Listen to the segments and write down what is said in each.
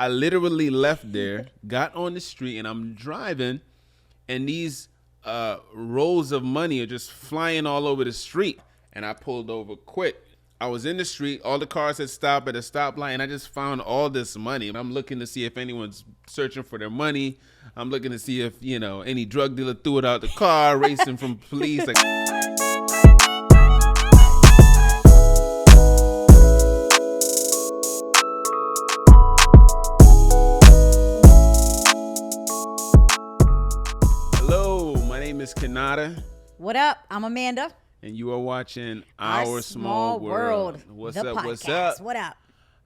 I literally left there, got on the street, and I'm driving, and these rolls of money are just flying all over the street. And I pulled over quick. I was in the street. All the cars had stopped at a stoplight, and I just found all this money. I'm looking to see if anyone's searching for their money. I'm looking to see if, any drug dealer threw it out the car, racing from police. Like, hello, my name is Konata. What up? I'm Amanda. And you are watching Our Small World. What's the up? podcast. What's up? What up?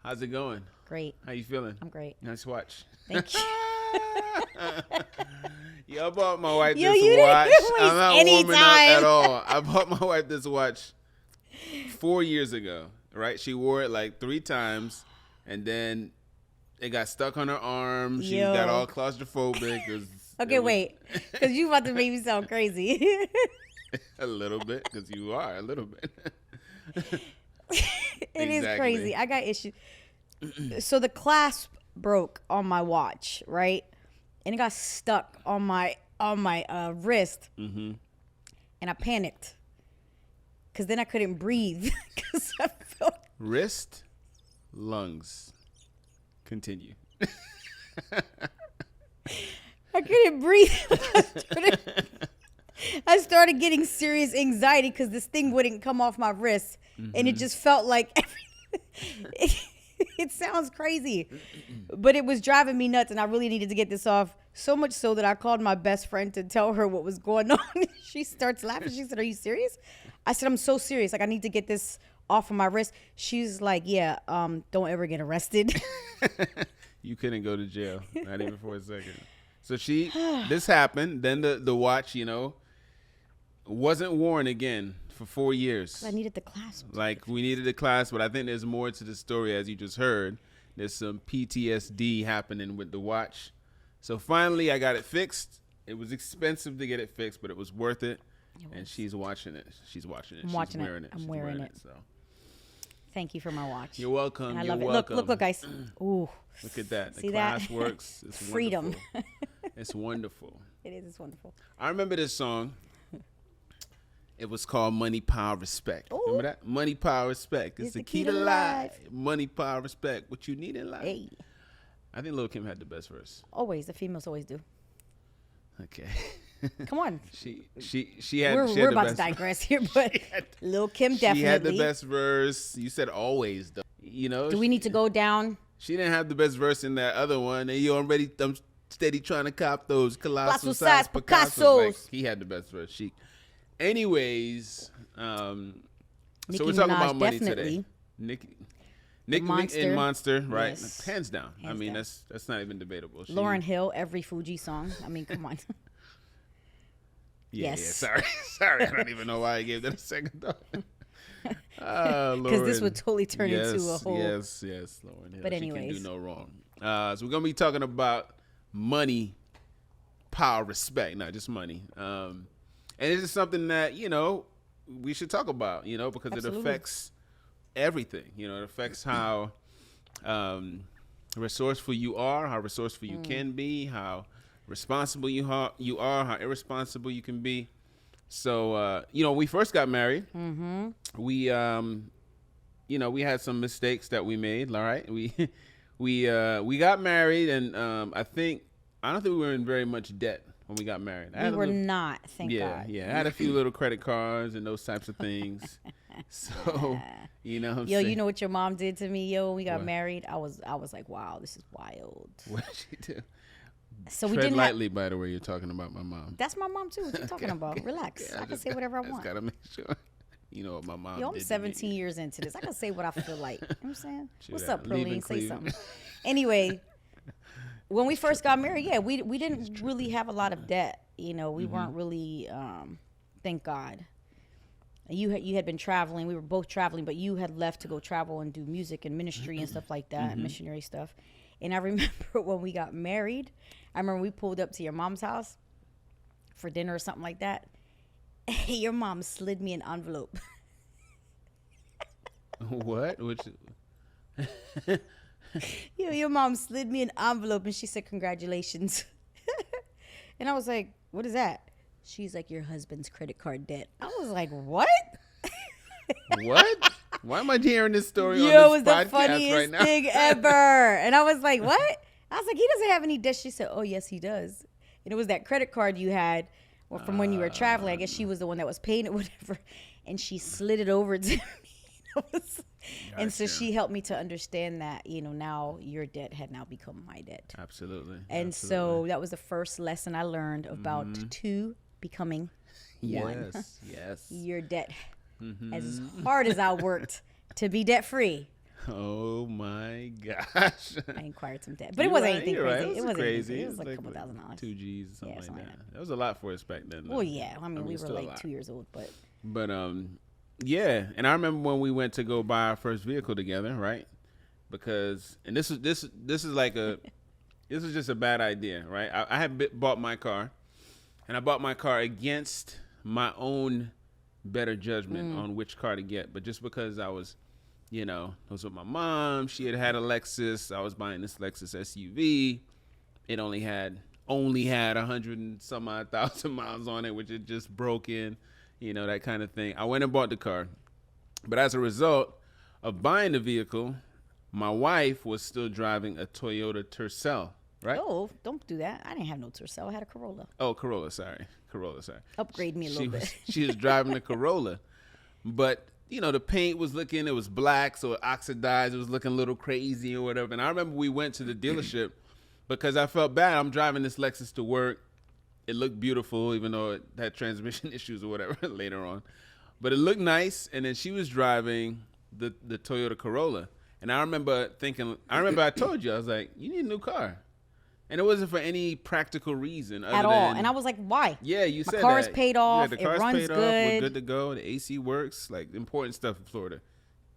How's it going? Great. How you feeling? I'm great. Nice watch. Thank you. Yo, I bought my wife Yo, this you watch. didn't waste I'm not any warming up time. at all. I bought my wife this watch 4 years ago, right? She wore it like 3 times, and then it got stuck on her arm. She Yo. got all claustrophobic. Okay, wait. Because you about to make me sound crazy. A little bit, because you are a little bit. It is crazy. I got issues. So the clasp broke on my watch, right? And it got stuck on my wrist. Mm-hmm. And I panicked. Because then I couldn't breathe. Because I felt... Wrist, lungs. Continue. I couldn't breathe. I started getting serious anxiety because this thing wouldn't come off my wrist. Mm-hmm. And it just felt like it sounds crazy, but it was driving me nuts, and I really needed to get this off, so much so that I called my best friend to tell her what was going on. She starts laughing. She said, "Are you serious?" I said, "I'm so serious. Like, I need to get this off of my wrist." She's like, "Yeah, don't ever get arrested." You couldn't go to jail, not even for a second. So this happened. Then the watch, wasn't worn again for 4 years. I needed the clasp. Like, we needed the clasp, but I think there's more to the story, as you just heard. There's some PTSD happening with the watch. So finally, I got it fixed. It was expensive to get it fixed, but it was worth it. And she's watching it. She's watching it. I'm watching it. I'm wearing it. So. Thank you for my watch. You're welcome. And I You're love it. welcome. Look, guys. Ooh. Look at that. See the that? class works. It's Freedom. Wonderful. It's wonderful. It is. It's wonderful. I remember this song. It was called Money, Power, Respect. Ooh. Remember that? Money, Power, Respect. It's the key to life. Money, power, respect. What you need in life. Hey. I think Lil' Kim had the best verse. Always. The females always do. Okay. Come on. She had. We're about to digress here, but Lil' Kim definitely. She had the best verse. You said always, though. Do we need to go down? She didn't have the best verse in that other one. And I'm steady trying to cop those colossal size Picassos. Like, he had the best verse. Anyways, so we're talking about money today. Nicki and Monster, right? Yes. Hands down. Hands down. That's not even debatable. Lauryn Hill, every Fuji song. I mean, come on. Yes. Yeah, sorry. I don't even know why I gave that a second thought. Because this would totally turn into a whole. Yes, Lauryn Hill. But anyways, she can do no wrong. So we're gonna be talking about money, power, respect, not just money. And this is something that, we should talk about, because Absolutely. It affects everything. It affects how resourceful you are, how resourceful you can be, how responsible you are, how irresponsible you can be. So, we first got married. Mm-hmm. We had some mistakes that we made. All right. We got married, and I don't think we were in very much debt when we got married. We were not, thank God. Yeah. I had a few little credit cards and those types of things. So, you know what your mom did to me, when we got married? I was like, wow, this is wild. What did she do? So Tread we didn't lightly, by the way, you're talking about my mom. That's my mom, too. What you talking about? Relax. I can say whatever I want. Just got to make sure. You know what my mom did. I'm 17 years into this. I can say what I feel like. You know what I'm saying? What's up, Leaving Perlene? Say Cleveland. something. Anyway, when we first got married, we didn't really have a lot of debt. We weren't really, thank God. You had been traveling. We were both traveling, but you had left to go travel and do music and ministry and stuff like that, missionary stuff. And I remember when we got married, we pulled up to your mom's house for dinner or something like that. Hey, your mom slid me an envelope. What? Your mom slid me an envelope and she said, "Congratulations." And I was like, "What is that?" She's like, "Your husband's credit card debt." I was like, "What?" What? Why am I hearing this story Yo, on it this was the podcast funniest right now? thing ever. And I was like, "What?" I was like, "He doesn't have any debt." She said, "Oh, yes, he does." And it was that credit card you had from when you were traveling. I guess she was the one that was paying it, whatever. And she slid it over to me. And so she helped me to understand that, now your debt had now become my debt. Absolutely. And so that was the first lesson I learned about two becoming one. Yes. Your debt. As hard as I worked to be debt free. Oh my gosh. I acquired some debt. But it wasn't anything crazy. Right. It wasn't crazy. crazy. It was like a couple $1,000s. 2 G's or something like that. that. That was a lot for us back then. Though. Well, yeah. I mean we were still like 2 years old, but yeah. And I remember when we went to go buy our first vehicle together, right? Because this is like this is just a bad idea, right? I had bought my car, and I bought my car against my own better judgment on which car to get. But just because I was, I was with my mom, she had a Lexus. I was buying this Lexus SUV. It only had 100 and some odd thousand miles on it, which it just broke in, that kind of thing. I went and bought the car. But as a result of buying the vehicle, my wife was still driving a Toyota Tercel, right? Oh, don't do that. I didn't have no Tercel. I had a Corolla. Oh, Corolla, sorry. Upgrade me a little bit. She was driving the Corolla. But, the paint was it was black, so it oxidized. It was looking a little crazy or whatever. And I remember we went to the dealership because I felt bad. I'm driving this Lexus to work. It looked beautiful, even though it had transmission issues or whatever later on. But it looked nice. And then she was driving the Toyota Corolla. And I remember I told you, I was like, you need a new car. And it wasn't for any practical reason at all. And I was like, why? Yeah, you said my car's that. paid off. Yeah, the it car's runs paid good. Off. We're good to go. The AC works. Like important stuff in Florida.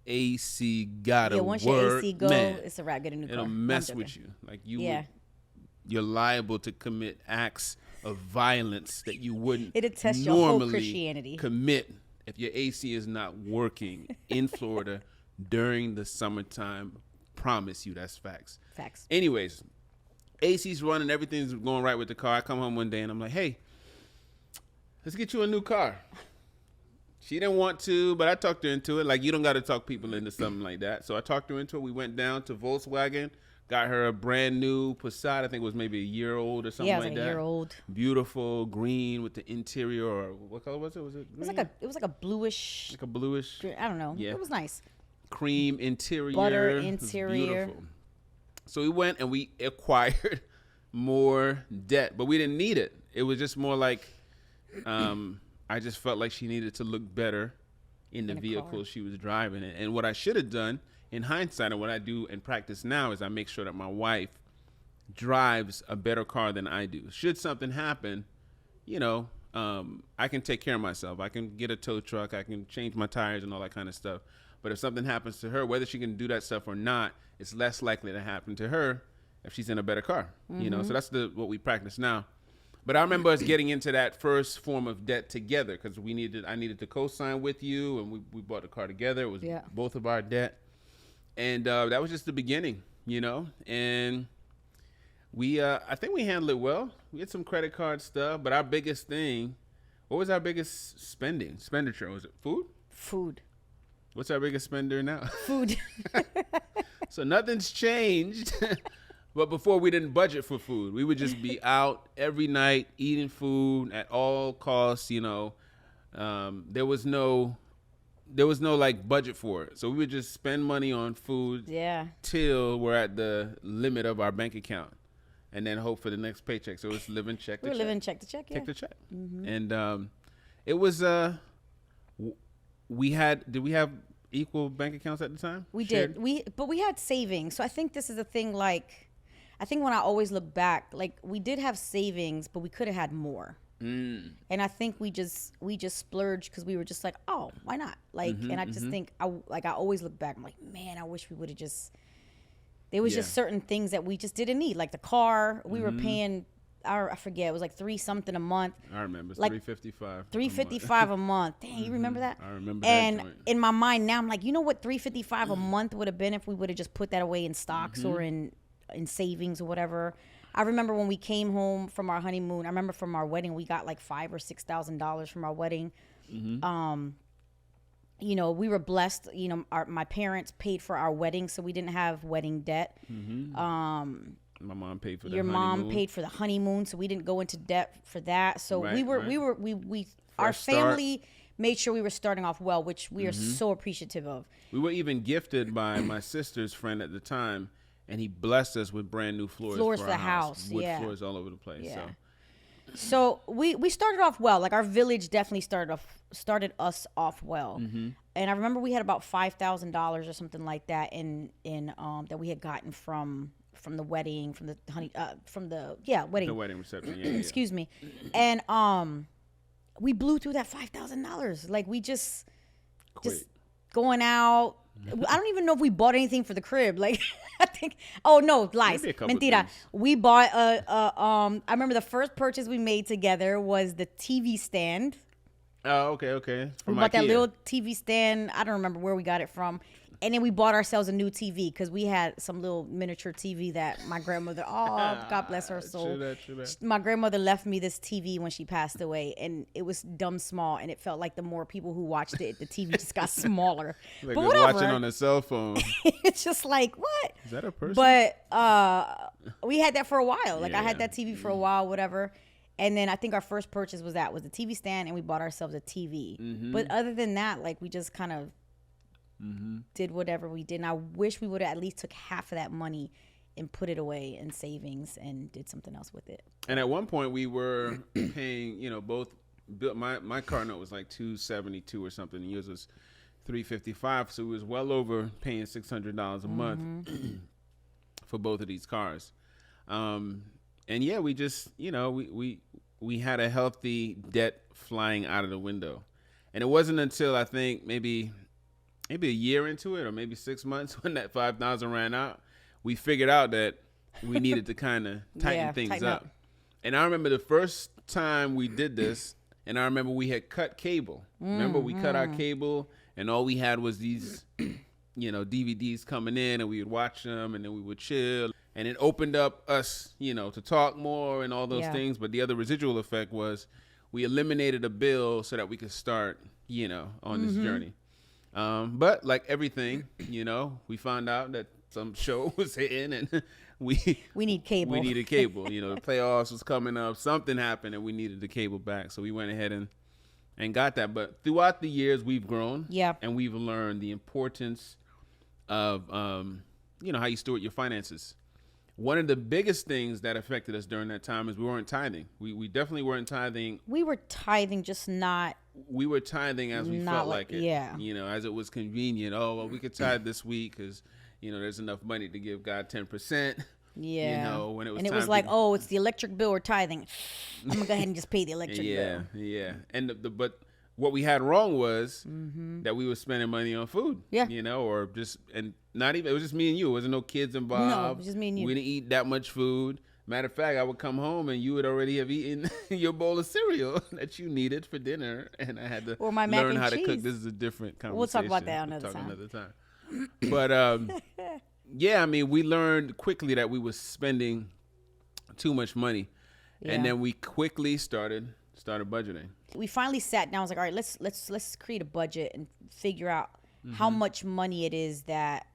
AC gotta once work. your AC go, man, it's a wrap. Get a new car. It'll mess with you. Like you're liable to commit acts of violence that you wouldn't It'll test your whole normally Christianity. commit if your AC is not working in Florida during the summertime. Promise you, that's facts. Facts. Anyways. AC's running, everything's going right with the car. I come home one day and I'm like, hey, let's get you a new car. She didn't want to, but I talked her into it. Like, you don't got to talk people into something like that. So I talked her into it. We went down to Volkswagen, got her a brand new Passat. I think it was maybe a year old or something like that. Yeah, it was like a year old. Beautiful, green with the interior. Or what color was it? Was it green? It was like a bluish. Like a bluish. I don't know. Yeah. It was nice. Cream interior. Butter It was interior. beautiful. So we went and we acquired more debt, but we didn't need it. It was just more like I just felt like she needed to look better in the vehicle she was driving. And what I should have done in hindsight, and what I do in practice now, is I make sure that my wife drives a better car than I do. Should something happen, I can take care of myself. I can get a tow truck. I can change my tires and all that kind of stuff. But if something happens to her, whether she can do that stuff or not, it's less likely to happen to her if she's in a better car. So that's what we practice now. But I remember us getting into that first form of debt together because I needed to co-sign with you, and we bought the car together. It was both of our debt. And that was just the beginning, and we I think we handled it well. We had some credit card stuff, but our biggest thing, what was our biggest expenditure? Was it food? Food. What's our biggest spender now? Food. So nothing's changed. But before, we didn't budget for food. We would just be out every night eating food at all costs. There was no like budget for it. So we would just spend money on food till we're at the limit of our bank account, and then hope for the next paycheck. So it's living check to check. We're living check to check. Yeah. Check to check. And it was did we have equal bank accounts at the time? We Shared? did. But we had savings. So I think this is a thing. Like, I think when I always look back, like we did have savings, but we could have had more. And I think we just splurged because we were just like, oh, why not? Like, and I just think I always look back. I'm like, man, I wish we would have just. There was just certain things that we just didn't need, like the car. We were paying. I forget. It was like 3 something a month. I remember. It's Like, 355. $355 a month. Dang, you remember that? I remember and that joint. in my mind now, I'm like, you know what $355 a month would have been if we would have just put that away in stocks or in savings or whatever. I remember when we came home from our honeymoon. I remember from our wedding, we got like $5,000 or $6,000 from our wedding. You know, we were blessed. You know, my parents paid for our wedding, so we didn't have wedding debt. My mom paid for the Your honeymoon. mom paid for the honeymoon, so we didn't go into debt for that. So Right, we our Fresh start. family made sure we were starting off well, which we are so appreciative of. We were even gifted by my sister's friend at the time, and he blessed us with brand new floors Floors for for our the house. house, Wood yeah. floors all over the place. Yeah. So So we started off well. Like our village definitely started us off well. And I remember we had about $5,000 or something like that in that we had gotten from the wedding, from the wedding. the wedding reception. Yeah, Excuse me. And we blew through that $5,000. Like we just going out. I don't even know if we bought anything for the crib. Like I think. Oh no, lies. Maybe a couple Mentira. things. We bought I remember the first purchase we made together was the TV stand. Oh, okay. We bought that little TV stand. I don't remember where we got it from. And then we bought ourselves a new TV because we had some little miniature TV that my grandmother, God bless her soul. True that. My grandmother left me this TV when she passed away, and it was dumb small, and it felt like the more people who watched it, the TV just got smaller. Like but they're whatever. watching on a cell phone. It's just like, what? Is that a person? But we had that for a while. Like I had Yeah. that TV for a while, whatever. And then I think our first purchase was the TV stand, and we bought ourselves a TV. But other than that, like we just kind of did whatever we did. And I wish we would have at least took half of that money and put it away in savings and did something else with it. And at one point we were paying, both. My car note was like $272 or something. And yours was $355. So it was well over paying $600 a month for both of these cars. And yeah, we just, we had a healthy debt flying out of the window. And it wasn't until I think maybe a year into it, or maybe 6 months, when that 5,000 ran out, we figured out that we needed to kind of tighten things up. And I remember the first time we did this, and I remember we had cut cable. Remember, we cut our cable, and all we had was these, DVDs coming in, and we would watch them, and then we would chill. And it opened up us, to talk more and all those things. But the other residual effect was we eliminated a bill so that we could start, on this journey. But like everything, we found out that some show was hitting, and we need cable. We needed cable. The playoffs was coming up. Something happened, and we needed the cable back. So we went ahead and got that. But throughout the years, we've grown. Yeah. And we've learned the importance of, how you steward your finances. One of the biggest things that affected us during that time is we weren't tithing. We definitely weren't tithing. We were tithing, just not. We were tithing as we felt like it. Yeah. As it was convenient. Oh, well, we could tithe this week because, there's enough money to give God 10%. Yeah. When it was and it time was like, oh, it's the electric bill or tithing. I'm going to go ahead and just pay the electric bill. Yeah. And but what we had wrong was that we were spending money on food. Yeah. Or just, and not even, it was just me and you. It wasn't no kids involved. No, it was just me and you. We didn't eat that much food. Matter of fact, I would come home and you would already have eaten your bowl of cereal that you needed for dinner, and I had to Or my mac learn and how to cook. cheese. This is a different conversation. We'll talk about that another time. But yeah, I mean, we learned quickly that we were spending too much money, and then we quickly started budgeting. We finally sat down. I was like, all right, let's create a budget and figure out how much money it is that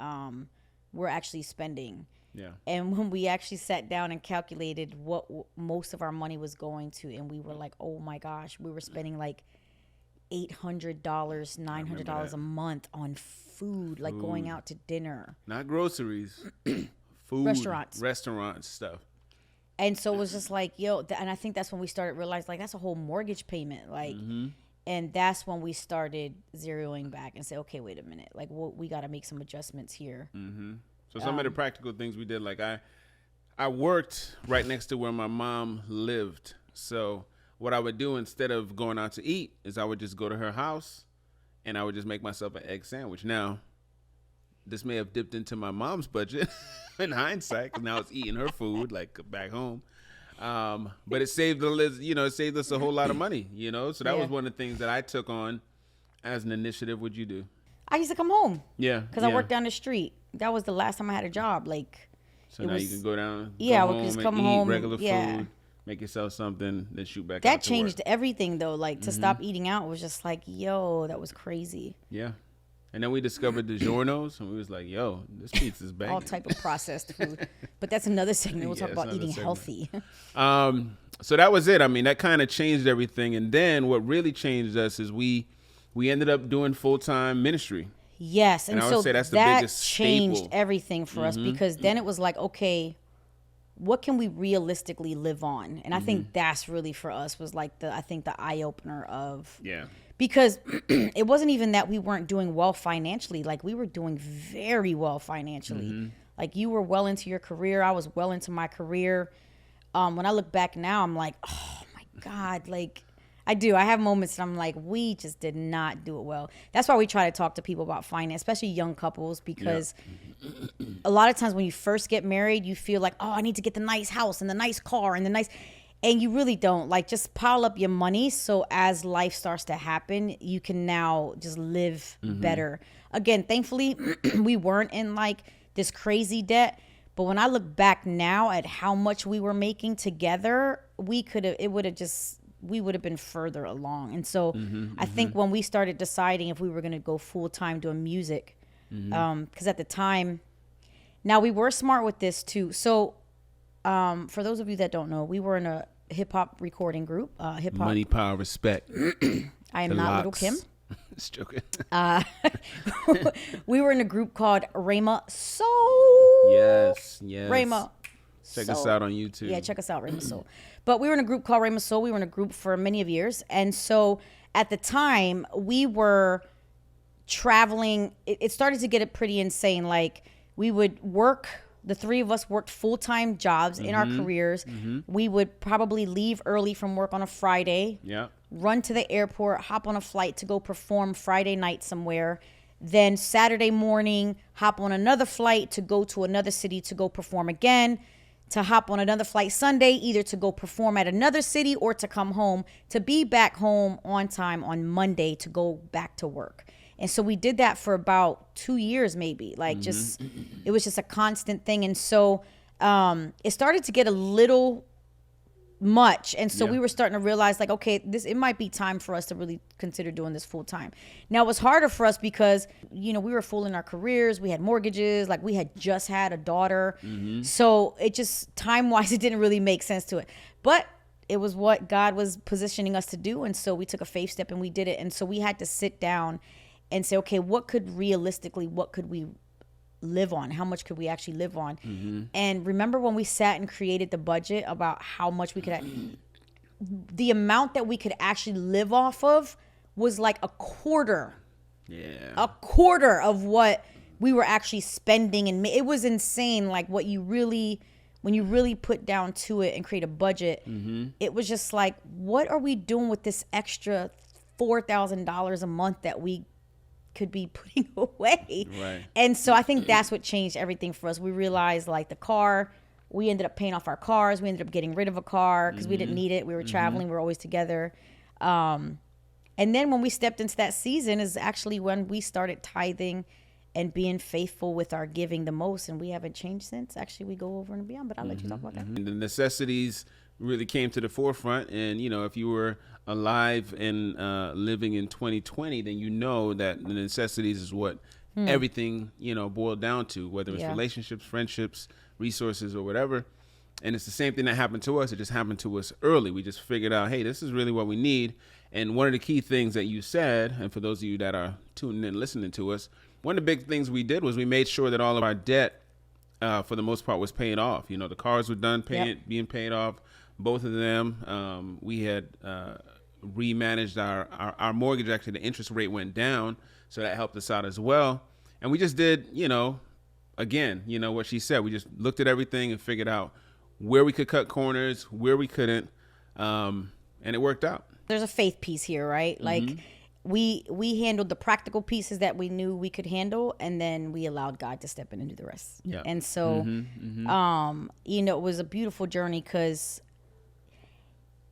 we're actually spending. Yeah. And when we actually sat down and calculated what most of our money was going to, and we were like, oh my gosh, we were spending like $800, $900 a month on food, like going out to dinner. Not groceries, food, restaurants, stuff. And so it was just like, and I think that's when we started realizing, like, that's a whole mortgage payment. Like, and that's when we started zeroing back and say, okay, wait a minute. Like, we got to make some adjustments here. So some of the practical things we did, like I worked right next to where my mom lived. So what I would do instead of going out to eat is I would just go to her house and I would just make myself an egg sandwich. Now, this may have dipped into my mom's budget in hindsight, because now it's eating her food like back home. But it saved it saved us a whole lot of money, So that Yeah. was one of the things that I took on as an initiative. What'd you do? I used to come home. Yeah. Because I worked down the street. That was the last time I had a job. Like, So now you can go down, yeah, go I would home just and come eat home. regular Yeah. food, make yourself something, then shoot back out That to changed work. everything, though. Like, to stop eating out was just like, yo, that was crazy. Yeah. And then we discovered DiGiorno's, and we was like, yo, this pizza's banging. All type of processed food. But that's another segment. We'll Yeah, talk it's about another eating segment. healthy. So that was it. I mean, that kind of changed everything. And then what really changed us is we ended up doing full-time ministry. Yes. And And I would so say that's the that biggest changed staple. everything for us because then it was like, okay, what can we realistically live on? And I think that's really for us was like the eye opener of Yeah. because it wasn't even that we weren't doing well financially. Like we were doing very well financially. Like you were well into your career. I was well into my career. When I look back now, I'm like, oh my God, like I do. I have moments that I'm like, we just did not do it well. That's why we try to talk to people about finance, especially young couples, because a lot of times when you first get married, you feel like, oh, I need to get the nice house and the nice car and and you really don't. Like, just pile up your money so as life starts to happen, you can now just live better. Again, thankfully, we weren't in like this crazy debt. But when I look back now at how much we were making together, we would have been further along. And so I think when we started deciding if we were going to go full time doing music, because at the time, now we were smart with this too. So for those of you that don't know, we were in a hip hop recording group. Hip hop. Money, power, respect. I am The not Little Locks. Kim. Just joking. We were in a group called Rhema Soul. Yes. Rhema. Check us Soul. out on YouTube. Yeah, check us out, Rhema Soul. But we were in a group called Rhema Soul. We were in a group for many of years. And so at the time, we were traveling. It started to get pretty insane. Like, we would work. The three of us worked full-time jobs in our careers. We would probably leave early from work on a Friday. Yeah. Run to the airport, hop on a flight to go perform Friday night somewhere. Then Saturday morning, hop on another flight to go to another city to go perform again, to hop on another flight Sunday, either to go perform at another city or to come home, to be back home on time on Monday to go back to work. And so we did that for about 2 years, maybe. Like it was just a constant thing. And so it started to get a little much. And so we were starting to realize like, okay, it might be time for us to really consider doing this full time. Now it was harder for us because, we were full in our careers. We had mortgages, like we had just had a daughter. So it just time wise, it didn't really make sense to it, but it was what God was positioning us to do. And so we took a faith step and we did it. And so we had to sit down and say, okay, what could we live on? How much could we actually live on? And remember when we sat and created the budget about how much we could, the amount that we could actually live off of was like a quarter of what we were actually spending. And it was insane. Like when you really put down to it and create a budget, it was just like, what are we doing with this extra $4,000 a month that we could be putting away? Right. And so I think that's what changed everything for us. We realized like the car, we ended up paying off our cars. We ended up getting rid of a car because we didn't need it. We were traveling. We were always together. And then when we stepped into that season is actually when we started tithing and being faithful with our giving the most. And we haven't changed since. Actually, we go over and beyond, but I'll let you talk about that. And the necessities really came to the forefront. And, if you were alive and living in 2020, then you know that the necessities is what everything, boiled down to, whether it's relationships, friendships, resources, or whatever. And it's the same thing that happened to us. It just happened to us early. We just figured out, hey, this is really what we need. And one of the key things that you said, and for those of you that are tuning in, listening to us, one of the big things we did was we made sure that all of our debt, for the most part, was paid off. The cars were done being paid off. Both of them. We had remanaged our mortgage. Actually, the interest rate went down, so that helped us out as well. And we just did, again, what she said. We just looked at everything and figured out where we could cut corners, where we couldn't, and it worked out. There's a faith piece here, right? Like we handled the practical pieces that we knew we could handle, and then we allowed God to step in and do the rest. Yeah. And so, it was a beautiful journey because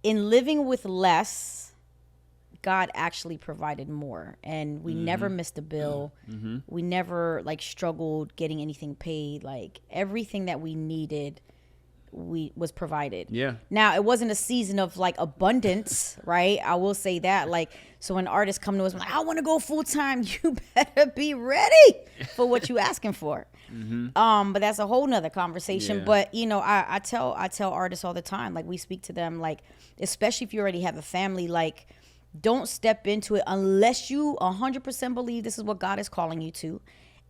in living with less, God actually provided more, and we never missed a bill. We never like struggled getting anything paid. Like everything that we needed, was provided. Yeah. Now it wasn't a season of like abundance, right? I will say that. Like, so when artists come to us, like, I want to go full time, you better be ready for what you asking for. But that's a whole nother conversation. Yeah. But you know, I tell artists all the time, like we speak to them, like especially if you already have a family, like don't step into it unless you 100% believe this is what God is calling you to.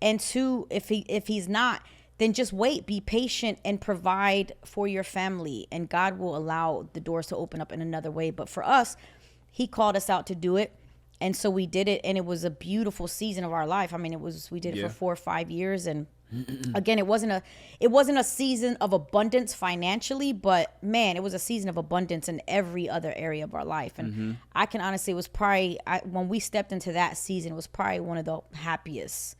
And two, if he's not, then just wait, be patient, and provide for your family. And God will allow the doors to open up in another way. But for us, he called us out to do it. And so we did it. And it was a beautiful season of our life. I mean, we did it for 4 or 5 years. And again, it wasn't a season of abundance financially, but man, it was a season of abundance in every other area of our life. And I can honestly, it was probably, when we stepped into that season, it was probably one of the happiest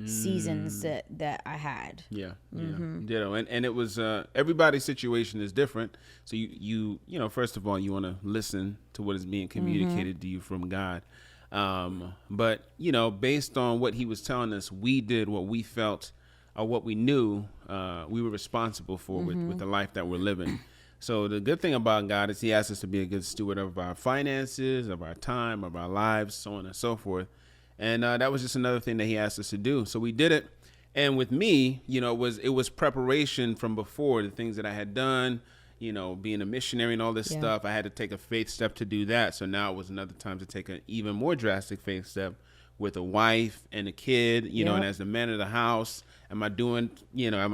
seasons that I had. Yeah. And it was everybody's situation is different. So you know, first of all, you want to listen to what is being communicated to you from God. But you know, based on what he was telling us, we did what we felt or what we knew we were responsible for with the life that we're living. So the good thing about God is he asks us to be a good steward of our finances, of our time, of our lives, so on and so forth. And that was just another thing that he asked us to do. So we did it. And with me, you know, it was preparation from before, the things that I had done, you know, being a missionary and all this stuff. I had to take a faith step to do that. So now it was another time to take an even more drastic faith step with a wife and a kid, you know, and as the man of the house, am I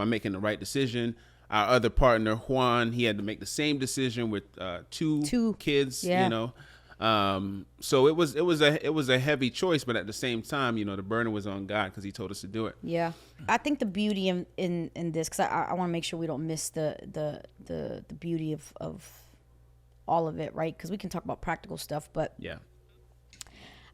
making the right decision? Our other partner, Juan, he had to make the same decision with two kids, you know. So it was a heavy choice, but at the same time, you know, the burden was on God because he told us to do it. Yeah. I think the beauty in this, because I want to make sure we don't miss the beauty of all of it, right? Because we can talk about practical stuff, but yeah,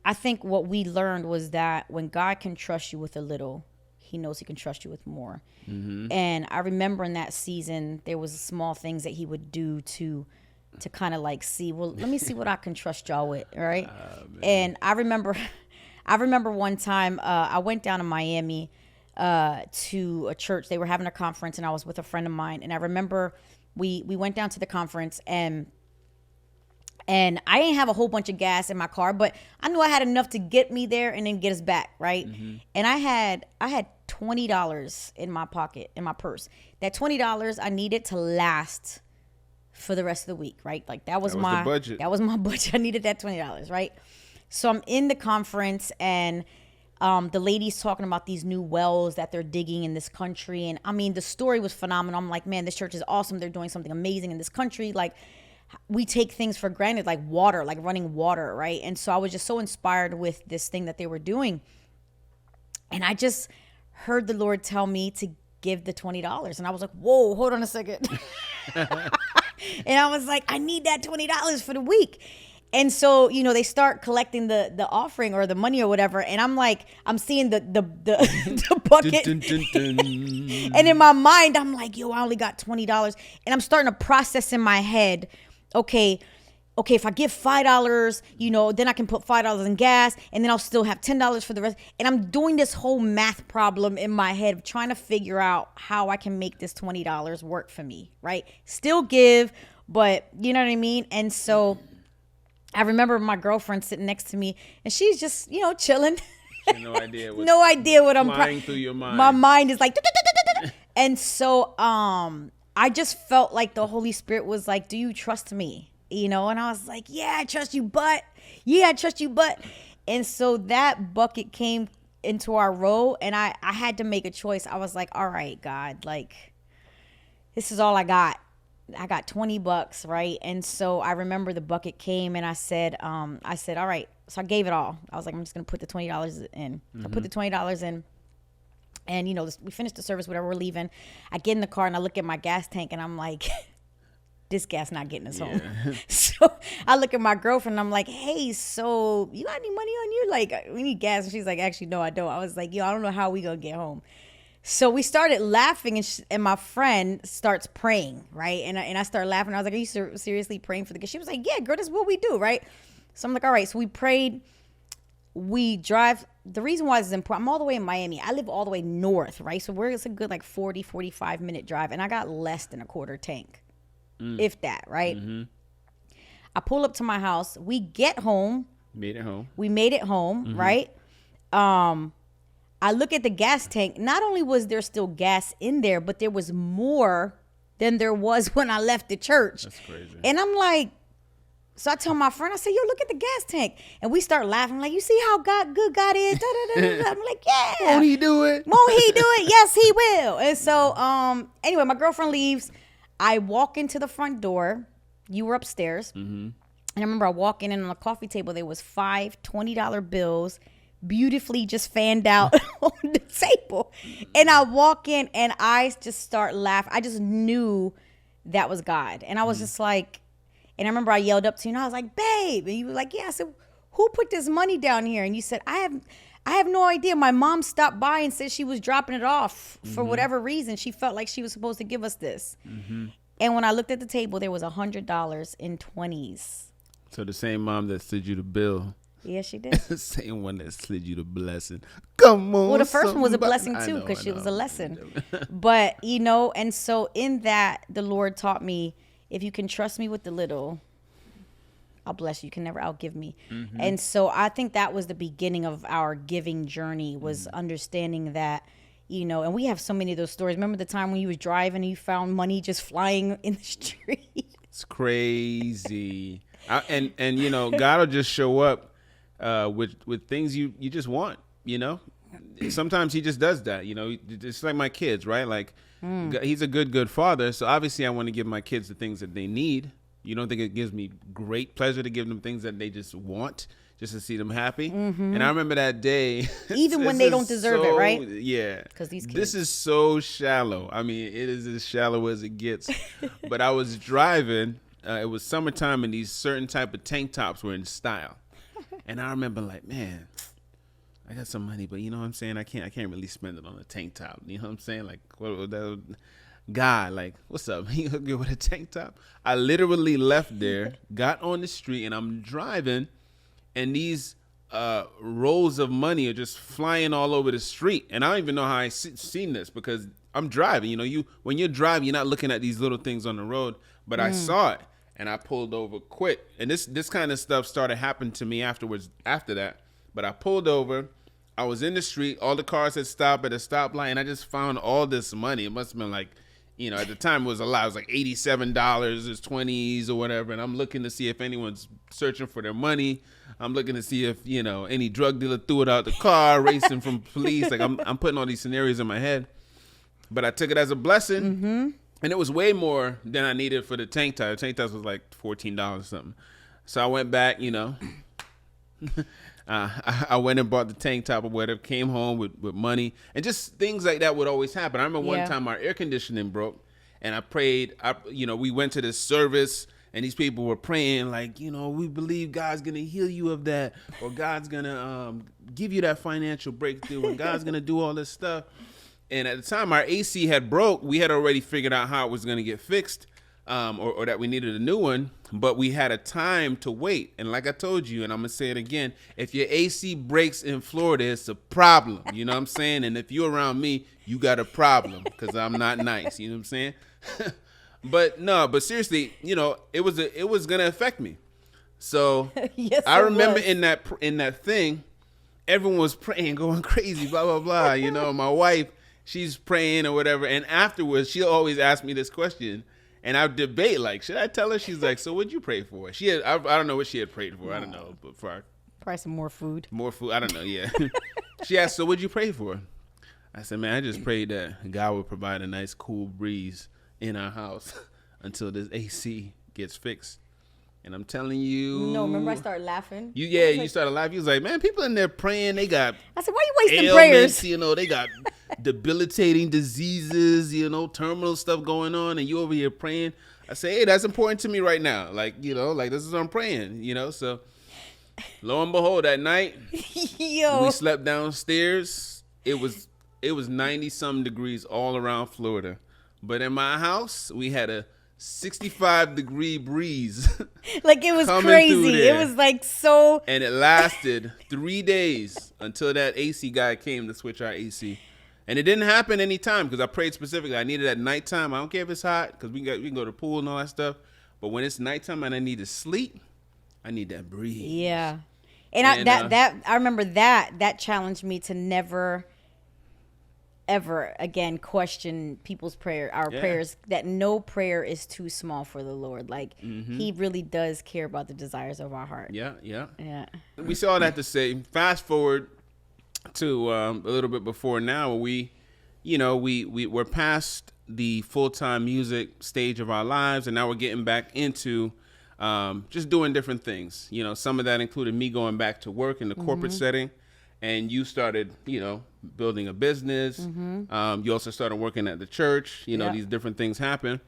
I think what we learned was that when God can trust you with a little, he knows he can trust you with more. And I remember in that season, there was small things that he would do to kind of like see, well, let me see what I can trust y'all with, right? And I remember one time I went down to Miami to a church. They were having a conference, and I was with a friend of mine. And I remember we went down to the conference, and I didn't have a whole bunch of gas in my car, but I knew I had enough to get me there and then get us back, right? And I had $20 in my pocket, in my purse. That $20 I needed to last for the rest of the week, right? Like that was my budget. That was my budget. I needed that $20, right? So I'm in the conference, and the lady's talking about these new wells that they're digging in this country. And I mean, the story was phenomenal. I'm like, man, this church is awesome. They're doing something amazing in this country. Like, we take things for granted, like water, like running water, right? And so I was just so inspired with this thing that they were doing. And I just heard the Lord tell me to give the $20. And I was like, whoa, hold on a second. And I was like, I need that $20 for the week. And so, you know, they start collecting the offering or the money or whatever. And I'm like, I'm seeing the bucket. Dun, dun, dun, dun. And in my mind, I'm like, yo, I only got $20. And I'm starting to process in my head, okay, if I give $5, you know, then I can put $5 in gas, and then I'll still have $10 for the rest. And I'm doing this whole math problem in my head, trying to figure out how I can make this $20 work for me, right? Still give, but you know what I mean? And so I remember my girlfriend sitting next to me, and she's just, you know, chilling. No idea what I'm flying through your mind. My mind is like, and so I just felt like the Holy Spirit was like, do you trust me? You know, and I was like, yeah, I trust you, but. And so that bucket came into our row, and I had to make a choice. I was like, all right, God, like, this is all I got. I got $20, right? And so I remember the bucket came, and I said, all right. So I gave it all. I was like, I'm just going to put the $20 in. I put the $20 in. And, you know, we finished the service, whatever, we're leaving. I get in the car, and I look at my gas tank, and I'm like, this gas not getting us home. So I look at my girlfriend, and I'm like, hey, so you got any money on you? Like, we need gas. And she's like, actually, no, I don't. I was like, yo, I don't know how we going to get home. So we started laughing, and my friend starts praying, right? And I started laughing. I was like, "Are you seriously praying for the kids?" She was like, "Yeah, girl, that's what we do, right?" So I'm like, "All right." So we prayed. We drive. The reason why this is important, I'm all the way in Miami. I live all the way north, right? So it's a good like 45-minute drive, and I got less than a quarter tank, if that, right? Mm-hmm. I pull up to my house. We get home. Made it home. We made it home, right? I look at the gas tank. Not only was there still gas in there, but there was more than there was when I left the church. That's crazy. And I'm like, so I tell my friend, I say, "Yo, look at the gas tank." And we start laughing, like, "You see how good God is?" Da, da, da, da, da. I'm like, "Yeah. Won't he do it? Won't he do it? Yes, he will." And so, anyway, my girlfriend leaves. I walk into the front door. You were upstairs. And I remember I walking in on the coffee table. There was 5 $20 bills beautifully just fanned out on the table. And I walk in and I just start laughing. I just knew that was God. And I was just like, and I remember I yelled up to you and I was like, "Babe." And you were like, "Yeah." I said, "Who put this money down here?" And you said, I have no idea. My mom stopped by and said she was dropping it off for whatever reason. She felt like she was supposed to give us this. And when I looked at the table, there was $100 in 20s. So the same mom that slid you the bill. Yeah, she did. The same one that slid you the blessing. Come on. Well, the first one was a blessing I too, know, because I she was know. a lesson. But, and so in that, the Lord taught me, if you can trust me with the little, I'll bless you. You can never outgive me. And so I think that was the beginning of our giving journey, was understanding that, and we have so many of those stories. Remember the time when you was driving and you found money just flying in the street? It's crazy. And God will just show up with things you just want, Sometimes he just does that, It's like my kids, right? Like he's a good father. So obviously I want to give my kids the things that they need. You don't think it gives me great pleasure to give them things that they just want, just to see them happy? And I remember that day. Even when they don't deserve it, right? Yeah. Because these kids. This is so shallow. I mean, it is as shallow as it gets. But I was driving. It was summertime, and these certain type of tank tops were in style. And I remember like, man, I got some money, but you know what I'm saying? I can't really spend it on a tank top. You know what I'm saying? Like, God, like, what's up? You hook me with a tank top? I literally left there, got on the street, and I'm driving, and these rolls of money are just flying all over the street. And I don't even know how I seen this, because I'm driving. When you're driving, you're not looking at these little things on the road. But I saw it, and I pulled over quick. And this kind of stuff started happening to me after that. But I pulled over. I was in the street. All the cars had stopped at a stoplight, and I just found all this money. It must have been like, at the time it was a lot. It was like $87, it's 20s or whatever. And I'm looking to see if anyone's searching for their money. I'm looking to see if, any drug dealer threw it out the car, racing from police. Like I'm putting all these scenarios in my head. But I took it as a blessing. And it was way more than I needed for the tank top. The tank top was like $14 or something. So I went back, I went and bought the tank top or whatever, came home with money, and just things like that would always happen. I remember one time our air conditioning broke, and I prayed, we went to this service, and these people were praying like, we believe God's going to heal you of that, or God's going to give you that financial breakthrough, and God's going to do all this stuff. And at the time our AC had broke, we had already figured out how it was going to get fixed, or that we needed a new one, but we had a time to wait. And like I told you, and I'm going to say it again, if your AC breaks in Florida, it's a problem. You know what I'm saying? And if you're around me, you got a problem, because I'm not nice. You know what I'm saying? But seriously, it was going to affect me. So Yes, I remember was. in that thing, everyone was praying, going crazy, blah, blah, blah. My wife, she's praying or whatever. And afterwards, she'll always ask me this question. And I debate, like, should I tell her? She's like, so what'd you pray for? I don't know what she had prayed for. I don't know. But for Probably some more food. more food, I don't know. Yeah. She asked, so what'd you pray for? I said, man, I just prayed that God would provide a nice cool breeze in our house until this AC gets fixed. And I'm telling you. No, remember I started laughing? You started laughing. You was like, man, people in there praying, they got I said, why are you wasting ailments, prayers? they got debilitating diseases, terminal stuff going on, and you over here praying. I say, hey, that's important to me right now. Like, this is what I'm praying, So lo and behold, that night, Yo. we slept downstairs. It it was 90 some degrees all around Florida. But in my house, we had a 65-degree breeze. Like it was coming through crazy. there. It was like so. And it lasted 3 days until that AC guy came to switch our AC. And it didn't happen anytime because I prayed specifically. I needed it at nighttime. I don't care if it's hot because we can go to the pool and all that stuff. But when it's nighttime and I need to sleep, I need that breeze. Yeah. And I remember that challenged me to never ever again question people's prayers, that no prayer is too small for the Lord. Like he really does care about the desires of our heart. Yeah. Yeah. We saw that to say, fast forward to a little bit before now, we're past the full-time music stage of our lives, and now we're getting back into just doing different things. You know, some of that included me going back to work in the corporate setting, and you started, building a business. You also started working at the church. These different things happen.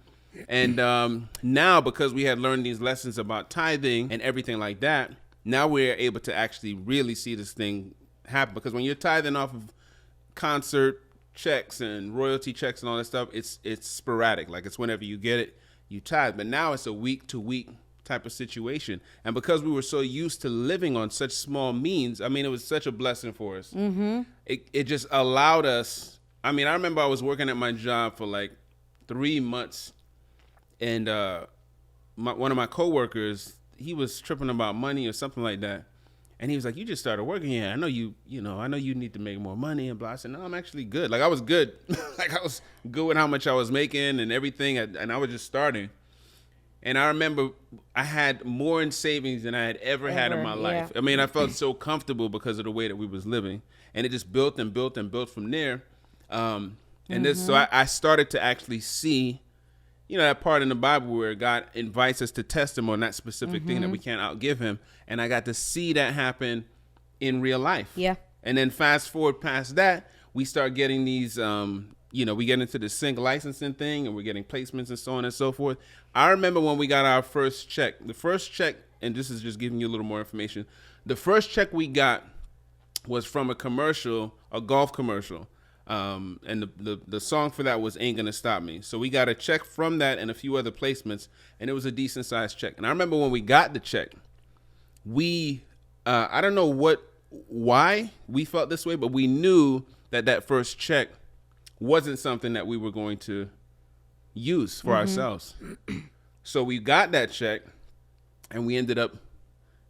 And now, because we had learned these lessons about tithing and everything like that, now we're able to actually really see this thing happen. Because when you're tithing off of concert checks and royalty checks and all that stuff, it's sporadic. Like, it's whenever you get it, you tithe. But now it's a week to week type of situation. And because we were so used to living on such small means, it was such a blessing for us. It just allowed us. I remember I was working at my job for like 3 months, and one of my coworkers, he was tripping about money or something like that. And he was like, "You just started working here. I know I know you need to make more money and blah." I said, "No, I'm actually good." Like, I was good. Like, I was good with how much I was making and everything. And I was just starting. And I remember I had more in savings than I had ever had in my life. I felt so comfortable because of the way that we was living. And it just built and built and built from there. So I started to actually see, that part in the Bible where God invites us to test him on that specific thing that we can't outgive him. And I got to see that happen in real life. Yeah. And then fast forward past that, we start getting these, we get into the sync licensing thing, and we're getting placements and so on and so forth. I remember when we got our first check, and this is just giving you a little more information. The first check we got was from a golf commercial. And the song for that was Ain't Gonna Stop Me. So we got a check from that and a few other placements, and it was a decent sized check. And I remember when we got the check, I don't know why we felt this way, but we knew that first check wasn't something that we were going to use for ourselves. So we got that check, and we ended up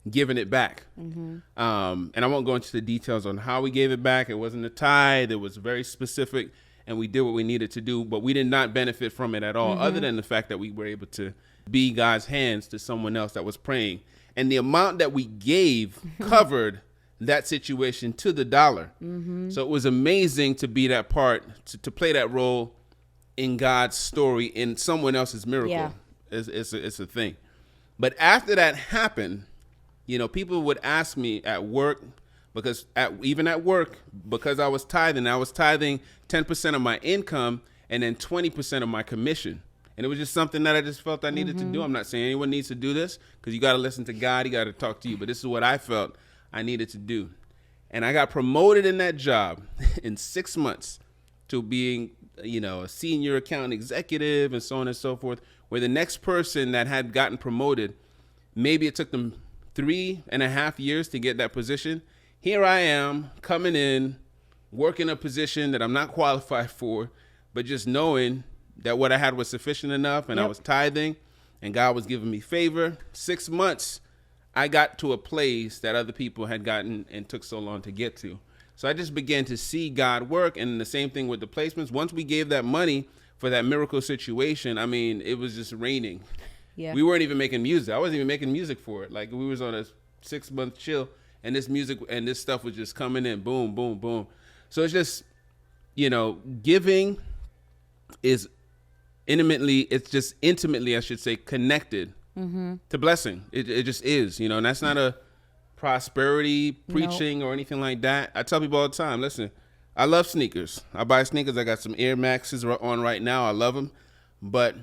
giving it back. And I won't go into the details on how we gave it back. It wasn't a tithe. It was very specific, and we did what we needed to do, but we did not benefit from it at all, other than the fact that we were able to be God's hands to someone else that was praying. And the amount that we gave covered that situation to the dollar. So it was amazing to be that part, to play that role in God's story, in someone else's miracle. Yeah. It's a thing. But after that happened, people would ask me at work, because even at work, because I was tithing 10% of my income and then 20% of my commission. And it was just something that I just felt I needed to do. I'm not saying anyone needs to do this, because you got to listen to God. He got to talk to you. But this is what I felt I needed to do. And I got promoted in that job in 6 months to being, a senior account executive and so on and so forth, where the next person that had gotten promoted, maybe it took them 3.5 years to get that position. Here I am coming in, working a position that I'm not qualified for, but just knowing that what I had was sufficient enough, and I was tithing, and God was giving me favor. 6 months, I got to a place that other people had gotten and took so long to get to. So I just began to see God work, and the same thing with the placements. Once we gave that money for that miracle situation, it was just raining. Yeah. We weren't even making music. I wasn't even making music for it. Like, we was on a 6-month chill, and this music and this stuff was just coming in, boom, boom, boom. So it's just, giving is intimately, I should say, connected to blessing. It just is, and that's not a prosperity preaching or anything like that. I tell people all the time, listen, I love sneakers. I buy sneakers. I got some Air Maxes on right now. I love them, but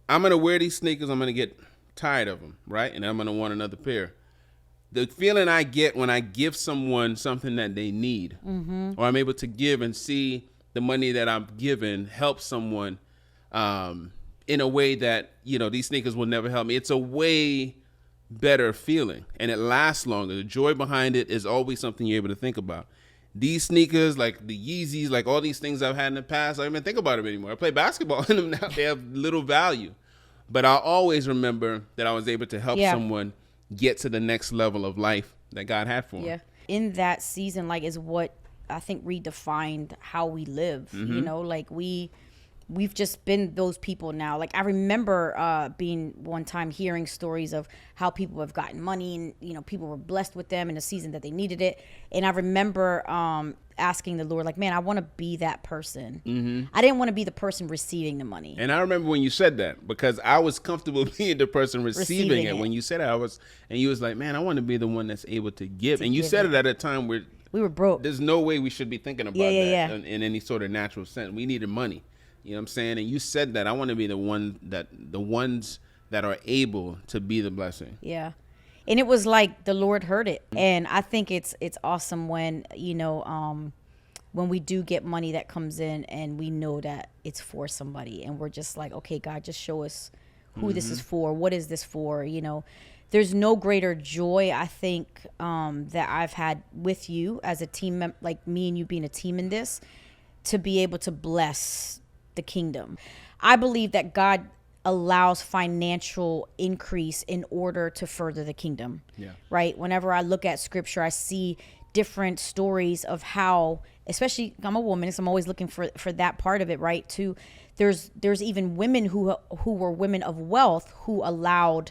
I'm going to wear these sneakers. I'm going to get tired of them, right? And I'm going to want another pair. The feeling I get when I give someone something that they need, or I'm able to give and see the money that I'm given helps someone in a way that, these sneakers will never help me. It's a way better feeling, and it lasts longer. The joy behind it is always something you're able to think about. These sneakers, like the Yeezys, like all these things I've had in the past, I don't even think about them anymore. I play basketball in them now. They have little value. But I'll always remember that I was able to help someone get to the next level of life that God had for them. Yeah. In that season, like, is what I think redefined how we live. Like we've just been those people now. Like, I remember being one time hearing stories of how people have gotten money and, people were blessed with them in a season that they needed it. And I remember asking the Lord, like, man, I want to be that person. I didn't want to be the person receiving the money. And I remember when you said that, because I was comfortable being the person receiving it. When you said it, and you was like, man, I want to be the one that's able to give. And you said it at a time where we were broke. There's no way we should be thinking about that in any sort of natural sense. We needed money. You know what I'm saying? And you said that I want to be the ones that are able to be the blessing. Yeah. And it was like the Lord heard it. And I think it's awesome when, when we do get money that comes in and we know that it's for somebody, and we're just like, okay, God, just show us who this is for. What is this for? There's no greater joy, I think, that I've had with you as a team, like me and you being a team in this, to be able to bless the kingdom. I believe that God allows financial increase in order to further the kingdom. Yeah. Right? Whenever I look at scripture, I see different stories of how, especially I'm a woman, so I'm always looking for that part of it, right? Too, there's even women who were women of wealth who allowed,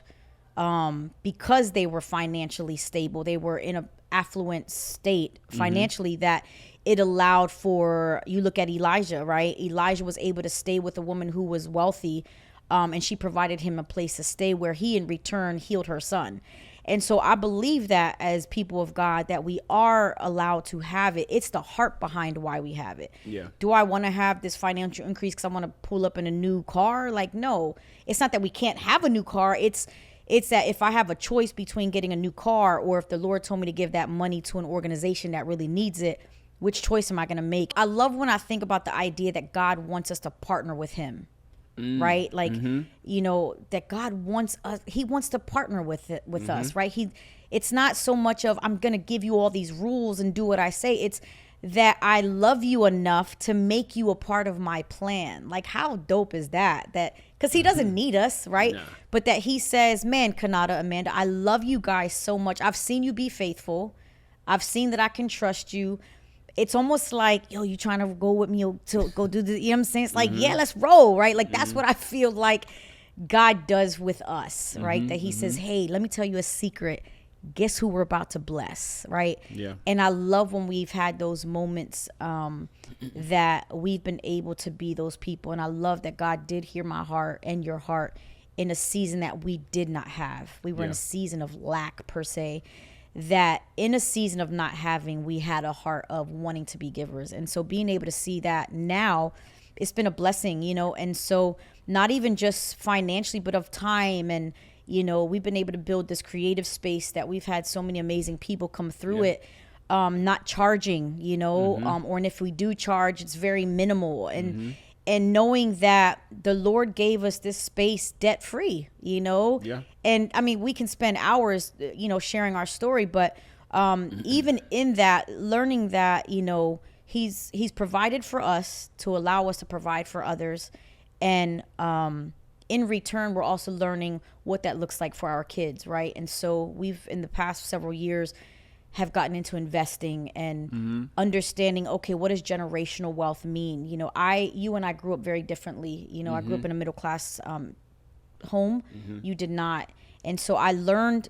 because they were financially stable, they were in a affluent state financially, that it allowed for, you look at Elijah, right? Elijah was able to stay with a woman who was wealthy, and she provided him a place to stay where he in return healed her son. And so I believe that as people of God, that we are allowed to have it. It's the heart behind why we have it. Yeah. Do I want to have this financial increase because I want to pull up in a new car? Like, no, it's not that we can't have a new car. It's that if I have a choice between getting a new car, or if the Lord told me to give that money to an organization that really needs it, which choice am I going to make? I love when I think about the idea that God wants us to partner with him. Right? Like, that God wants us, he wants to partner with us, right? It's not so much of, I'm going to give you all these rules and do what I say. It's that I love you enough to make you a part of my plan. Like, how dope is that? Because he doesn't need us, right? No. But that he says, man, Konata, Amanda, I love you guys so much. I've seen you be faithful. I've seen that I can trust you. It's almost like, yo, you trying to go with me to go do the, you know what I'm saying? It's like, yeah, let's roll, right? Like, that's what I feel like God does with us, right? That he says, hey, let me tell you a secret. Guess who we're about to bless, right? Yeah. And I love when we've had those moments that we've been able to be those people. And I love that God did hear my heart and your heart in a season that we did not have. We were in a season of lack, per se. That in a season of not having, we had a heart of wanting to be givers. And so being able to see that now, it's been a blessing, and so not even just financially, but of time. And, we've been able to build this creative space that we've had so many amazing people come through it, not charging, or and if we do charge, it's very minimal. And knowing that the Lord gave us this space debt free, Yeah. And I mean, we can spend hours, sharing our story, but even in that, learning that, he's provided for us to allow us to provide for others. And in return, we're also learning what that looks like for our kids, right? And so we've, in the past several years, have gotten into investing and understanding, okay, what does generational wealth mean? You and I grew up very differently. I grew up in a middle class home. You did not. And so I learned,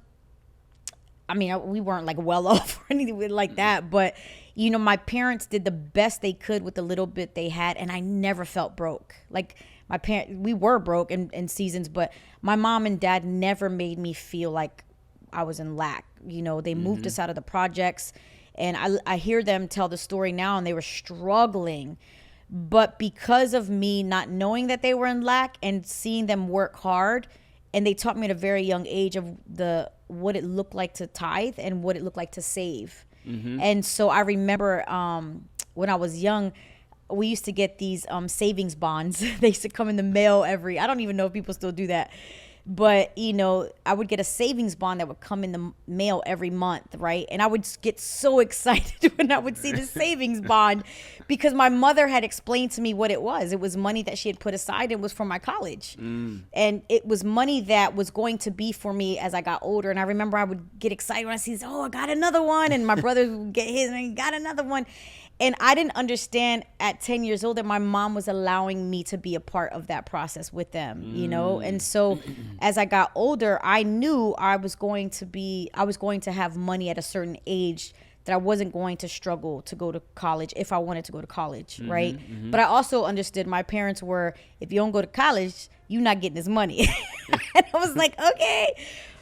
I mean, we weren't like well off or anything like that, but my parents did the best they could with the little bit they had, and I never felt broke. Like, my parents, we were broke in seasons, but my mom and dad never made me feel like I was in lack. They moved us out of the projects, and I hear them tell the story now, and they were struggling. But because of me not knowing that they were in lack and seeing them work hard, and they taught me at a very young age of what it looked like to tithe and what it looked like to save. And so I remember when I was young, we used to get these savings bonds. They used to come in the mail I don't even know if people still do that. But, you know, I would get a savings bond that would come in the mail every month, right? And I would get so excited when I would see the savings bond because my mother had explained to me what it was. It was money that she had put aside. It was for my college. And it was money that was going to be for me as I got older. And I remember I would get excited when I see this, oh, I got another one. And my brother would get his and I got another one. And I didn't understand at 10 years old that my mom was allowing me to be a part of that process with them, you know? And so as I got older, I knew I was going to have money at a certain age that I wasn't going to struggle to go to college if I wanted to go to college, right? But I also understood my parents were, if you don't go to college, you're not getting this money. And I was like, okay.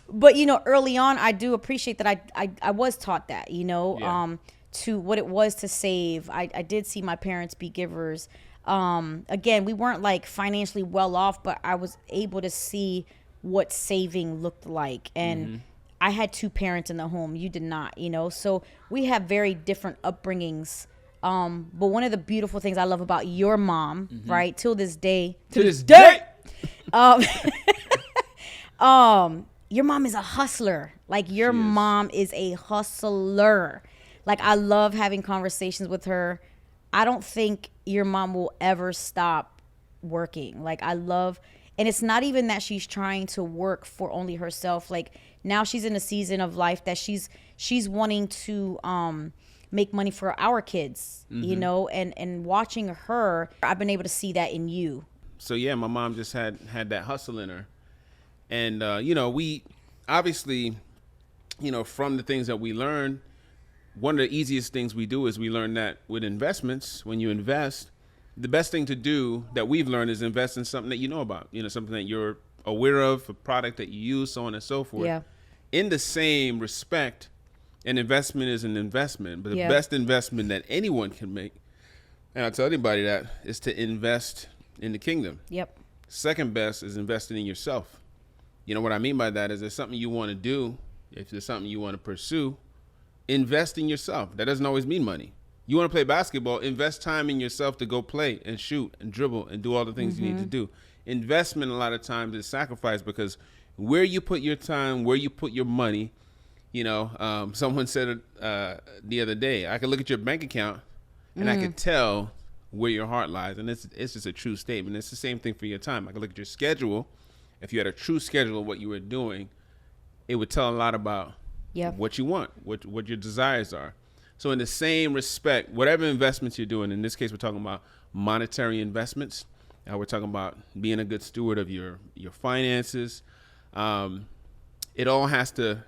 But, you know, early on, I do appreciate that I was taught that, you know, to what it was to save. I did see my parents be givers. Again, we weren't like financially well off, but I was able to see what saving looked like. And I had 2 parents in the home. You did not, you know? So we have very different upbringings. But one of the beautiful things I love about your mom, right, till this day. Your mom is a hustler. Like your mom is a hustler. Like I love having conversations with her. I don't think your mom will ever stop working. Like I love, and it's not even that she's trying to work for only herself. Like now she's in a season of life that she's wanting to make money for our kids, you know, and watching her, I've been able to see that in you. So yeah, my mom just had that hustle in her. And, you know, we obviously, you know, from the things that we learned, one of the easiest things we do is we learn that with investments, when you invest, the best thing to do that we've learned is invest in something that you know about, you know, something that you're aware of, a product that you use, so on and so forth. Yeah. In the same respect, an investment is an investment, but the best investment that anyone can make, and I tell anybody that, is to invest in the kingdom. Yep. Second best is investing in yourself. You know what I mean by that is there's something you want to do, if there's something you want to pursue, invest in yourself. That doesn't always mean money. You want to play basketball, invest time in yourself to go play and shoot and dribble and do all the things you need to do. Investment a lot of times is sacrifice because where you put your time, where you put your money, you know, someone said it the other day, I could look at your bank account and I could tell where your heart lies. And it's just a true statement. It's the same thing for your time. I could look at your schedule. If you had a true schedule of what you were doing, it would tell a lot about what you want, what your desires are. So in the same respect, whatever investments you're doing, in this case, we're talking about monetary investments. We're talking about being a good steward of your finances. It all has to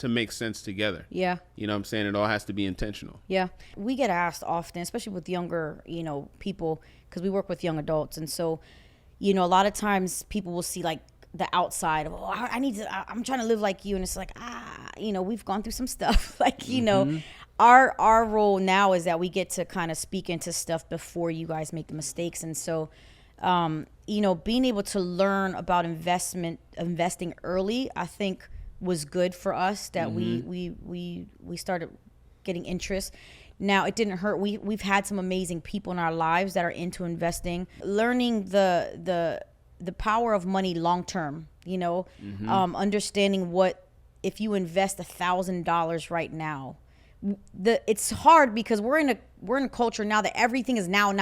make sense together. Yeah. You know what I'm saying? It all has to be intentional. Yeah. We get asked often, especially with younger, you know, people, because we work with young adults. And so, you know, a lot of times people will see like the outside of, oh, I'm trying to live like you. And it's like, you know, we've gone through some stuff. Like, you know, our role now is that we get to kind of speak into stuff before you guys make the mistakes. And so, you know, being able to learn about investing early, I think was good for us that we started getting interest. Now, it didn't hurt. We've had some amazing people in our lives that are into investing, learning the power of money long term, you know, understanding what if you invest $1,000 right now. It's hard because we're in a culture now that everything is now.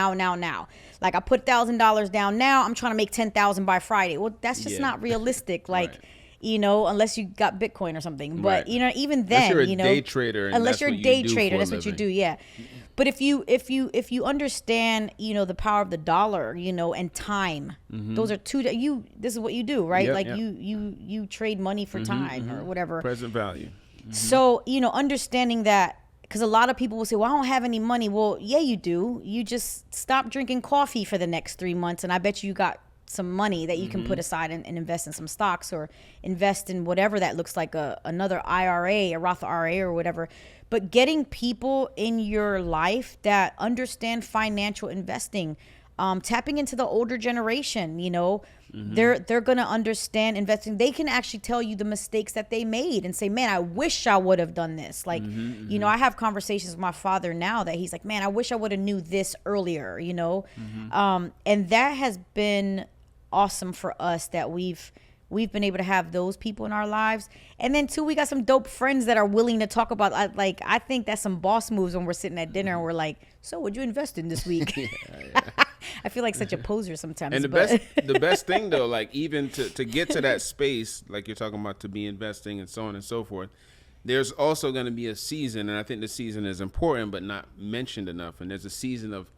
Like I put $1,000 down now, I'm trying to make 10,000 by Friday. Well, that's just not realistic. Like, right. You know, unless you got Bitcoin or something. But right. You know, even then, unless you're you know, day trader, unless you're a day trader, that's what you do. Yeah. But if you understand, you know, the power of the dollar, you know, and time, those are two. This is what you do, right? Yep, like you trade money for time or whatever. Present value. So, you know, understanding that, because a lot of people will say, well, I don't have any money. Well, yeah, you do. You just stop drinking coffee for the next 3 months. And I bet you got some money that you can put aside and invest in some stocks or invest in whatever that looks like, another IRA, a Roth IRA or whatever. But getting people in your life that understand financial investing, tapping into the older generation, you know, Mm-hmm. they're going to understand investing. They can actually tell you the mistakes that they made and say, man, I wish I would have done this. Like, Mm-hmm. you know, I have conversations with my father now that he's like, man, I wish I would have knew this earlier, you know? And that has been awesome for us that we've been able to have those people in our lives. And then too, we got some dope friends that are willing to talk about, I think that's some boss moves when we're sitting at dinner and we're like, so what'd you invest in this week? I feel like such a poser sometimes. And the best thing though, like even to get to that space, like you're talking about, to be investing and so on and so forth, there's also going to be a season, and I think the season is important but not mentioned enough. And there's a season of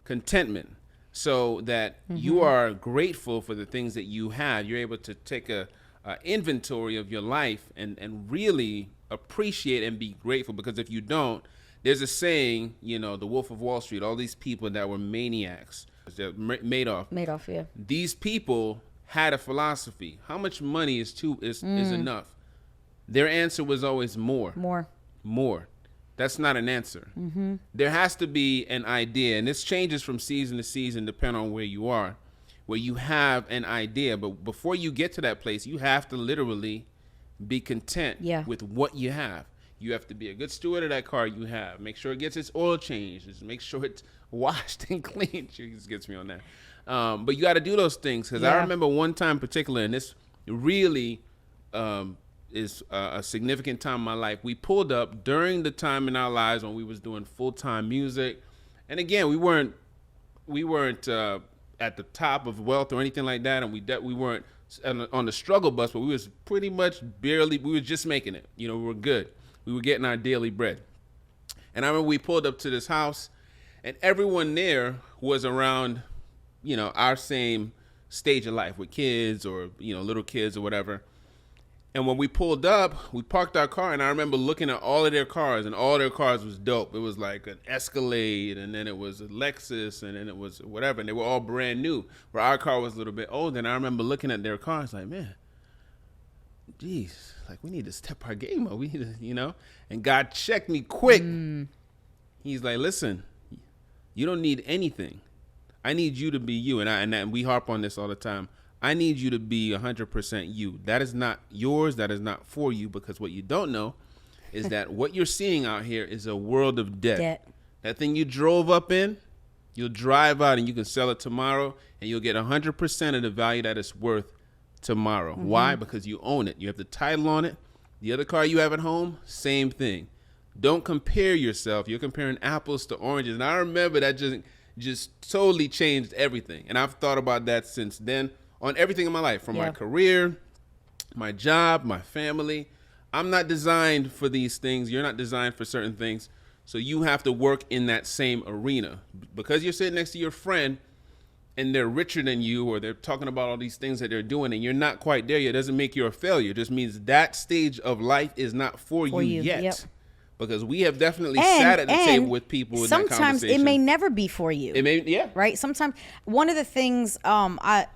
contentment, so that you are grateful for the things that you have. You're able to take a inventory of your life and really appreciate and be grateful. Because if you don't, there's a saying, you know, the Wolf of Wall Street, all these people that were maniacs, Madoff. Yeah. These people had a philosophy. How much money is enough? Their answer was always more. That's not an answer. There has to be an idea, and this changes from season to season depending on where you are, where you have an idea. But before you get to that place, you have to literally be content with what you have. You have to be a good steward of that car you have. Make sure it gets its oil changed. Just make sure it's washed and cleaned. She just gets me on that. But you got to do those things, because I remember one time in particular, and this really is a significant time in my life. We pulled up during the time in our lives when we was doing full-time music. And again, we weren't at the top of wealth or anything like that. And we weren't on the struggle bus, but we was pretty much we were just making it. You know, we were good. We were getting our daily bread. And I remember we pulled up to this house, and everyone there was around, you know, our same stage of life with kids or, you know, little kids or whatever. And when we pulled up, we parked our car, and I remember looking at all of their cars, and all their cars was dope. It was like an Escalade, and then it was a Lexus, and then it was whatever, and they were all brand new, where our car was a little bit older. And I remember looking at their cars like, man, geez, like we need to step our game up. We need to, you know, and God checked me quick. He's like, listen, you don't need anything. I need you to be you. And we harp on this all the time. I need you to be 100% you. That is not yours. That is not for you, because what you don't know is that what you're seeing out here is a world of debt. That thing you drove up in, you'll drive out and you can sell it tomorrow, and you'll get 100% of the value that it's worth tomorrow. Why? Because you own it. You have the title on it. The other car you have at home, same thing. Don't compare yourself. You're comparing apples to oranges. And I remember that just totally changed everything. And I've thought about that since then on everything in my life, from my career, my job, my family. I'm not designed for these things. You're not designed for certain things. So you have to work in that same arena. Because you're sitting next to your friend and they're richer than you, or they're talking about all these things that they're doing, and you're not quite there yet, doesn't make you a failure. It just means that stage of life is not for you yet. Yep. Because we have definitely sat at the table with people in that conversation. Sometimes it may never be for you. It may, right. Sometimes one of the things I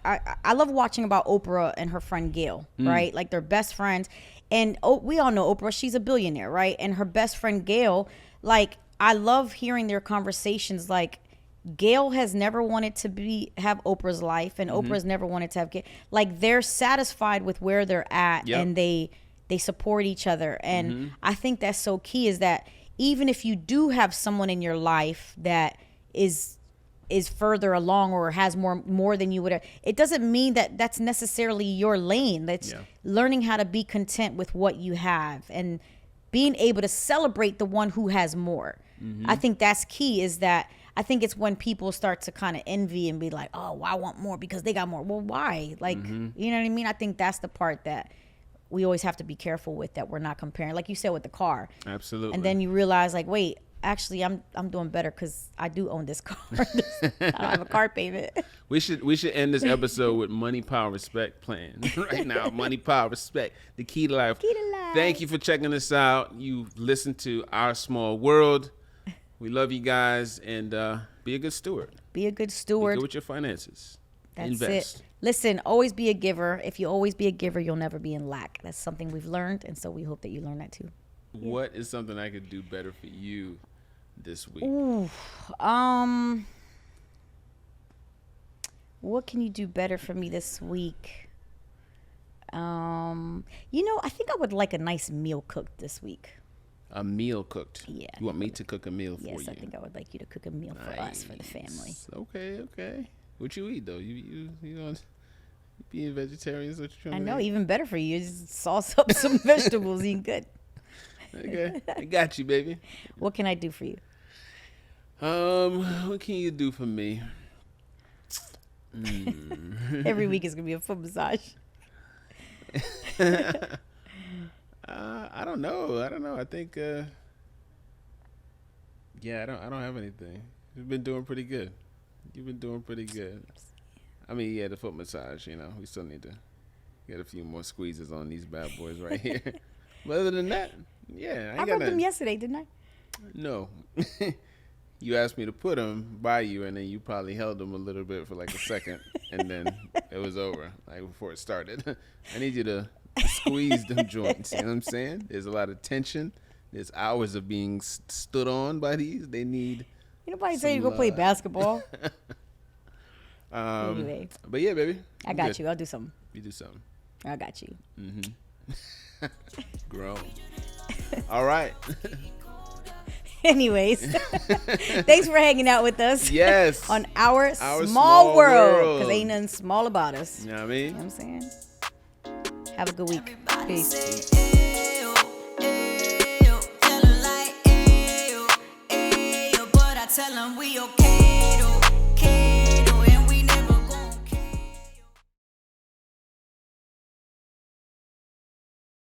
love watching about Oprah and her friend Gail, right? Like they're best friends, and we all know Oprah. She's a billionaire, right? And her best friend Gail, like I love hearing their conversations. Like Gail has never wanted to have Oprah's life, and Oprah's never wanted to have Gail. Like they're satisfied with where they're at, and they support each other. And I think that's so key, is that even if you do have someone in your life that is further along or has more than you would, it doesn't mean that that's necessarily your lane. That's learning how to be content with what you have and being able to celebrate the one who has more. I think that's key, is that I think it's when people start to kind of envy and be like, oh, well, I want more because they got more. Well, why? Like, you know what I mean? I think that's the part that we always have to be careful with, that we're not comparing, like you said, with the car. Absolutely. And then you realize, like, wait, actually, I'm doing better because I do own this car. I don't have a car payment. We should end this episode with money, power, respect plan right now. Money, power, respect, the key to life. Key to life. Thank you for checking us out. You've listened to Our Small World. We love you guys, and be a good steward. Be a good steward. Be good with your finances. That's Invest. it. Listen, always be a giver. If you always be a giver, you'll never be in lack. That's something we've learned, and so we hope that you learn that too. What is something I could do better for you this week? Ooh, What can you do better for me this week? I think I would like a nice meal cooked this week. A meal cooked. Yeah. You want me to cook a meal for you? Yes, I think I would like you to cook a meal for us, for the family. Okay. What you eat though? You don't being vegetarian is what you're trying I to know, eat? even better for you. Just sauce up some vegetables, eat good. Okay, I got you, baby. What can I do for you? What can you do for me? Every week is gonna be a foot massage. I don't know. I think I don't have anything. You've been doing pretty good. I mean, yeah, the foot massage, we still need to get a few more squeezes on these bad boys right here. But other than that, yeah, I rubbed them yesterday, didn't I? No. You asked me to put them by you, and then you probably held them a little bit for like a second, and then it was over, like before it started. I need you to squeeze them joints. You know what I'm saying? There's a lot of tension. There's hours of being stood on by these. They need. Nobody say you go play basketball. Anyway. But yeah, baby. I got you. I'll do something. You do something. I got you. Grown. All right. Anyways, thanks for hanging out with us. Yes. On our small world. Because ain't nothing small about us. You know what I mean? You know what I'm saying? Have a good week. Peace. Tell them we okay though.